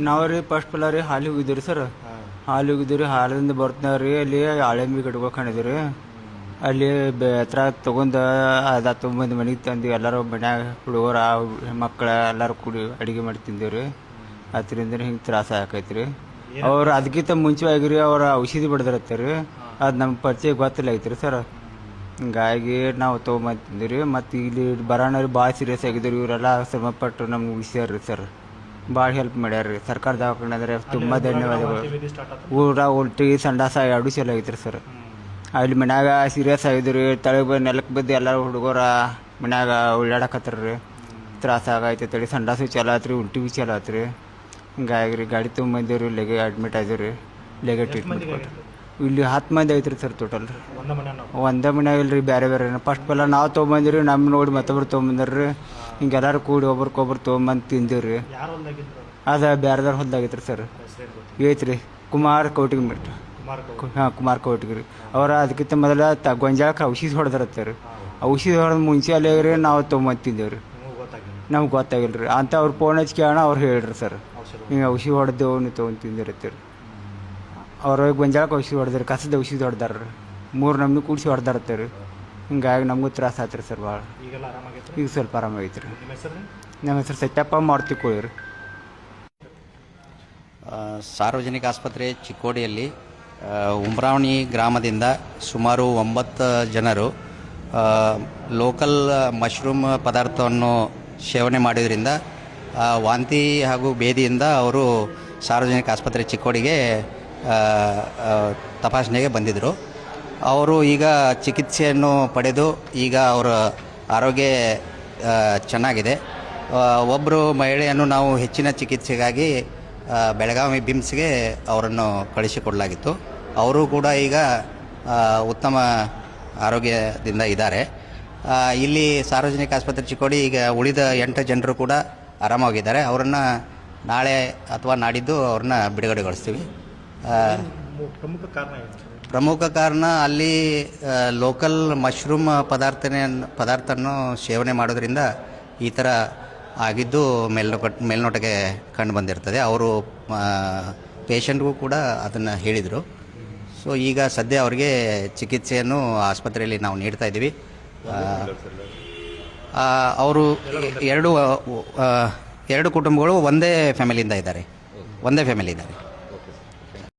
ನಾವು ರೀ ಫಸ್ಟ್ ಪಲ್ಲ ರೀ ಹಾಲಿಗೆ ಹೋಗಿದ್ದೀವಿ ರೀ ಸರ್. ಹಾಲಿಗೆ ಹೋಗಿದ್ದೀವಿ ರೀ, ಹಾಲಿಂದ ಬರ್ತಾವೆ ರೀ. ಅಲ್ಲಿ ಹಳೆಂಬಿ ಕಟ್ಕೊಂಡು ರೀ. ಅಲ್ಲಿ ಹತ್ರ ತೊಗೊಂಡು ಅದು 9 ಮಂದಿ ಮನೆಗೆ ತಂದು ಎಲ್ಲರೂ ಮನ್ಯಾಗ ಹುಡುಗರ ಮಕ್ಕಳ ಎಲ್ಲರೂ ಕೂಡಿ ಅಡುಗೆ ಮಾಡಿ ತಿಂದೇವು ರೀ. ಅದರಿಂದ ಹಿಂಗೆ ತ್ರಾಸ ಆಕೈತೆ ರೀ. ಅವ್ರು ಅದಕ್ಕಿಂತ ಮುಂಚೆವಾಗಿ ರೀ ಅವ್ರ ಔಷಧಿ ಬಡ್ದಿರತ್ತೆ ರೀ. ಅದು ನಮ್ಮ ಪರಿಚಯ ಗೊತ್ತಿಲ್ಲ ಐತೆ ರೀ ಸರ್. ಹಿಂಗಾಗಿ ನಾವು ತೊಗೊಂಬಂದು ತಿಂದಿವಿ ರೀ. ಮತ್ತು ಇಲ್ಲಿ ಬರೋಣ ಭಾಳ ಸೀರಿಯಸ್ ಆಗಿದ್ರು. ಇವರೆಲ್ಲ ಶ್ರಮಪಟ್ಟು ನಮ್ಗೆ ಉಳಿಸ್ಯಾರ ರೀ ಸರ್. ಭಾಳ ಹೆಲ್ಪ್ ಮಾಡ್ಯಾರ ರೀ. ಸರ್ಕಾರ ದವಾಖಾನೆ ಆದರೆ ತುಂಬ ಧನ್ಯವಾದಗಳು. ಊಟ ಉಲ್ಟಿ ಸಂಡಾಸ 2 ಸಲ ಐತ್ರಿ ಸರ್. ಅಲ್ಲಿ ಮನ್ಯಾಗ ಸೀರಿಯಸ್ ಆಗಿದ್ರು ರೀ. ತಳಗೆ ನೆಲಕ್ಕೆ ಬಿದ್ದು ಎಲ್ಲರೂ ಹುಡುಗರ ಮನ್ಯಾಗ ಉಳ್ಳಾಡಕತ್ತಾರ ರೀ. ತ್ರಾಸ ಆಗೈತೆ. ಸಂಡಾಸು ಚಲೋ ಆತ್ರಿ, ಉಲ್ಟಿ ಭೀ ಚಲೋ ಆತ್ರಿ. ಹಿಂಗಾಗಿ ರೀ ಗಾಡಿ ತೊಗೊಂಬಂದೇವು ರೀ. ಲೆಗೆ ಅಡ್ಮಿಟ್ ಆಯ್ತು ರೀ. ಲೆಗೆ ಟ್ರೀಟ್ಮೆಂಟ್ ಕೊಟ್ಟು ಇಲ್ಲಿ 10 ಮಂದಿ ಐತ್ರಿ ಸರ್ ಟೋಟಲ್ ರೀ. ಒಂದೇ ಮನ್ಯಾಗ ಇಲ್ರಿ, ಬೇರೆ ಬೇರೆ. ಫಸ್ಟ್ ಪಲ್ಲ ನಾವು ತೊಗೊಂಬಂದಿರಿ, ನಮ್ಮ ನೋಡಿ ಮತ್ತೊಬ್ರು ತೊಗೊಂಬಂದ್ರಿ. ಹಿಂಗೆಲ್ಲರೂ ಕೂಡಿ ಒಬ್ರಿಗೊಬ್ರು ತೊಗೊಂಬಂದು ತಿಂದೀವಿ ರೀ. ಅದು ಬೇರೆದವ್ರ ಹೊಲ್ದಾಗೈತ್ರಿ ಸರ್. ಐತ್ರಿ ಕುಮಾರ್ ಕೌಟಿಗಿರಿ. ಹಾಂ, ಕುಮಾರ್ ಕೌಟಿಗಿರಿ. ಅವ್ರ ಅದಕ್ಕಿಂತ ಮೊದಲ ಗೊಂಜಾಳಕ್ಕೆ ಔಷಧಿ ಹೊಡೆದಿರತ್ತೆ ರೀ. ಔಷಧಿ ಹೊಡೆದ ಮುಂಚೆ ಅಲ್ಲೇ ರೀ ನಾವು ತೊಗೊಂಬಂದು ತಿಂದೇವು ರೀ. ನಮ್ಗೆ ಗೊತ್ತಾಗಿಲ್ಲ ರೀ ಅಂತ. ಅವ್ರು ಫೋನ್ ಹಚ್ಚಿ ಕೇಳೋಣ ಅವ್ರು ಹೇಳ್ರಿ ಸರ್, ಹಿಂಗೆ ಔಷಧಿ ಹೊಡೆದೇವು ನೀವು ತೊಗೊಂಡು ತಿಂದಿರತ್ತೆ ರೀ. ಅವ್ರು ಗೊಂಜಾಳಕ್ಕೆ ಔಷಧಿ ಹೊಡೆದ್ರಿ, ಕಸದ ಔಷಧಿ ಹೊಡೆದಾರ ರೀ. 3 ನಮ್ನಿ ಕೂಡಿಸಿ ಹೊಡೆದಾರತ್ತೆ ರೀ. ಹಿಂಗಾಗಿ ನಮಗೂ ತ್ರಾಸ ಆಯ್ತು ರೀ ಸರ್ ಭಾಳ. ಈಗ ಸ್ವಲ್ಪ ಆರಾಮಾಗೈತೆ ರೀ. ನಮ್ಮ ಹೆಸರು ಸತ್ಯಪ್ಪ ಮಾಡ್ತಿಕೊಳ್ಳಿ ರೀ. ಸಾರ್ವಜನಿಕ ಆಸ್ಪತ್ರೆ ಚಿಕ್ಕೋಡಿಯಲ್ಲಿ ಉಮ್ರಾವಣಿ ಗ್ರಾಮದಿಂದ ಸುಮಾರು 9 ಜನರು ಲೋಕಲ್ ಮಶ್ರೂಮ್ ಪದಾರ್ಥವನ್ನು ಸೇವನೆ ಮಾಡೋದ್ರಿಂದ ವಾಂತಿ ಹಾಗೂ ಭೇದಿಯಿಂದ ಅವರು ಸಾರ್ವಜನಿಕ ಆಸ್ಪತ್ರೆ ಚಿಕ್ಕೋಡಿಗೆ ತಪಾಸಣೆಗೆ ಬಂದಿದ್ದರು. ಅವರು ಈಗ ಚಿಕಿತ್ಸೆಯನ್ನು ಪಡೆದು ಈಗ ಅವರ ಆರೋಗ್ಯ ಚೆನ್ನಾಗಿದೆ. ಒಬ್ಬರು ಮಹಿಳೆಯನ್ನು ನಾವು ಹೆಚ್ಚಿನ ಚಿಕಿತ್ಸೆಗಾಗಿ ಬೆಳಗಾವಿ ಬಿಮ್ಸ್ಗೆ ಅವರನ್ನು ಕಳಿಸಿಕೊಡಲಾಗಿತ್ತು. ಅವರು ಕೂಡ ಈಗ ಉತ್ತಮ ಆರೋಗ್ಯದಿಂದ ಇದ್ದಾರೆ. ಇಲ್ಲಿ ಸಾರ್ವಜನಿಕ ಆಸ್ಪತ್ರೆ ಚಿಕ್ಕೋಡಿ ಈಗ ಉಳಿದ 8 ಜನರು ಕೂಡ ಆರಾಮಾಗಿದ್ದಾರೆ. ಅವರನ್ನು ನಾಳೆ ಅಥವಾ ನಾಡಿದ್ದು ಅವ್ರನ್ನ ಬಿಡುಗಡೆಗೊಳಿಸ್ತೀವಿ. ಪ್ರಮುಖ ಕಾರಣ ಅಲ್ಲಿ ಲೋಕಲ್ ಮಶ್ರೂಮ್ ಪದಾರ್ಥವನ್ನು ಸೇವನೆ ಮಾಡೋದ್ರಿಂದ ಈ ಥರ ಆಗಿದ್ದು ಮೇಲ್ನೋಟಕ್ಕೆ ಕಂಡು ಬಂದಿರ್ತದೆ. ಅವರು ಪೇಷಂಟ್ಗೂ ಕೂಡ ಅದನ್ನು ಹೇಳಿದರು. ಸೊ ಈಗ ಸದ್ಯ ಅವರಿಗೆ ಚಿಕಿತ್ಸೆಯನ್ನು ಆಸ್ಪತ್ರೆಯಲ್ಲಿ ನಾವು ನೀಡ್ತಾ ಇದ್ದೀವಿ. ಅವರು ಎರಡು ಕುಟುಂಬಗಳು ಒಂದೇ ಫ್ಯಾಮಿಲಿಯಿಂದ ಇದ್ದಾರೆ.